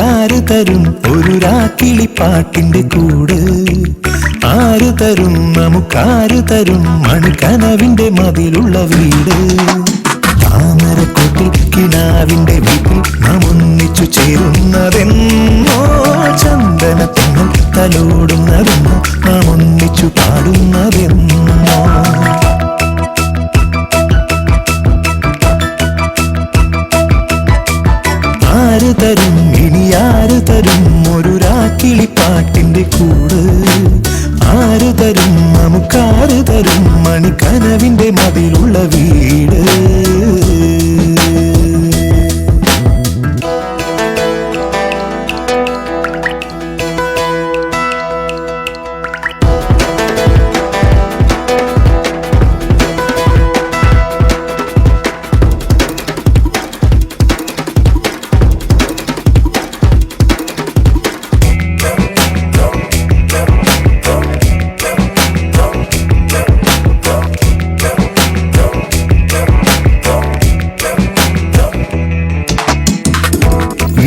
ആര് തരും ഒരു രാക്കിളിപ്പാട്ടിന്റെ കൂട്? ആര് തരും നമുക്കാര് തരും മണിക്കനവിന്റെ മതിലുള്ള വീട്? താമരക്കൊട്ടിൽ കിനാവിന്റെ വീട്ടിൽ നാം ഒന്നിച്ചു ചേരുന്നതെന്നോ, ചന്ദനത്തിങ്ങൾ തലോടുന്നതെന്നോ, നാം ഒന്നിച്ചു പാടുന്നതെന്നോ. ആര് തരും ഇനി ആര് തരും ഒരു രാക്കിളിപ്പാട്ടിന്റെ കൂട്? ആര് തരും നമുക്കാര് തരും മണിക്കനവിന്റെ മതിലുള്ള വീട്?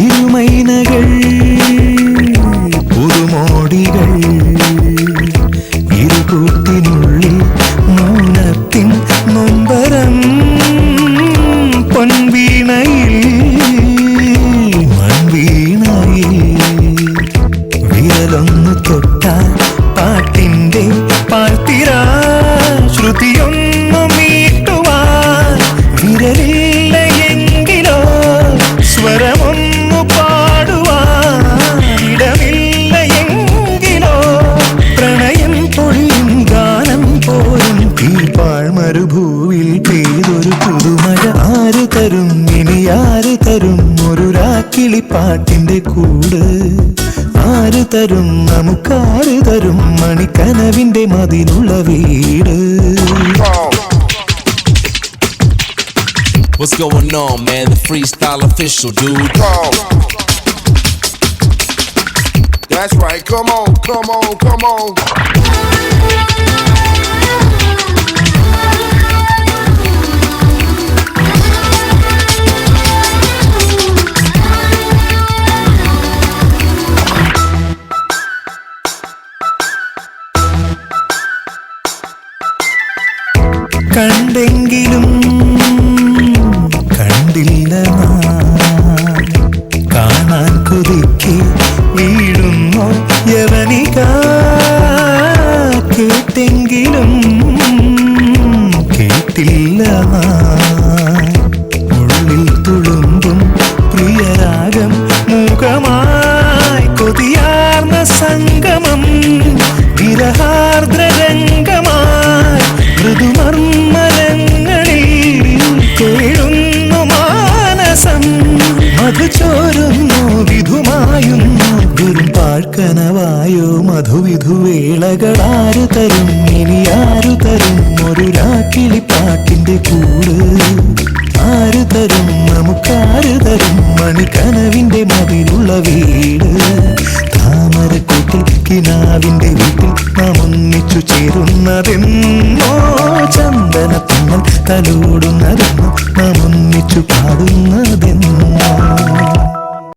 ഇരുമൈനകൾ പുതുമോടികൾ ഇരുകൂട്ടിനുള്ളിൽ മൗനത്തിൻ നൊമ്പരം പൊൻവീണയിൽ മൺവീണയിൽ വിരലൊന്നു തൊട്ടാൽ പാട്ടിന്റെ പാഴ്ത്തിരാ ശ്രുതിയൊന്നു മീട്ടുവാൻ വിരലില്ല എങ്കിലോ സ്വരമൊന്നു പാടുവാനിടമില്ല എങ്കിലോ പ്രണയം പൊഴിയും ഗാനം പോലും തീപാൾ മരുഭൂവിൽ പെയ്തൊരു പുതുമഴ. ആര് തരും ഇനി ആര് തരും ഒരു രാക്കിളിപ്പാട്ടിന്റെ കൂട്? ആര് തരും നമുക്കാര് തരും മണിക്കനവിന്റെ മതിലുള്ള വീട്? What's going on, man? The freestyle official, dude. That's right. Come on, come on, come on. കണ്ടെങ്കിലും കണ്ടില്ല നാം, കാണാൻ കൊതിക്ക് വീഴുന്നു യവനിക. കേട്ടെങ്കിലും കേട്ടില്ല നാം, ഉള്ളിൽ തുളുമ്പും പ്രിയരാഗം മൂകമായി കൊതിയാർന്ന സംഗമം വിരഹാർദ്രരംഗമായി മൃദുമർമ്മരങ്ങളിൽ കേഴുന്നു മാനസം. മധുചോരുന്നു വിധുമായുന്നു വെറും പാഴ്ക്കനവായോ മധുവിധുവേളകൾ. ആര് തരും ഇനി ആര് തരും ഒരു രാക്കിളിപ്പാട്ടിന്റെ കൂട്? ആര് തരും നമുക്കാര് തരും മണിക്കനവിന്റെ മതിലുള്ള വീട്? താമരക്കൊട്ടിൽ കിനാവിന്റെ വീട്ടിൽ നാം ഒന്നിച്ചു ചേരുന്നതെന്നോ, ചന്ദനത്തിങ്ങൾ തലോടുന്നതെന്നോ, നാം ഒന്നിച്ചു പാടുന്നത്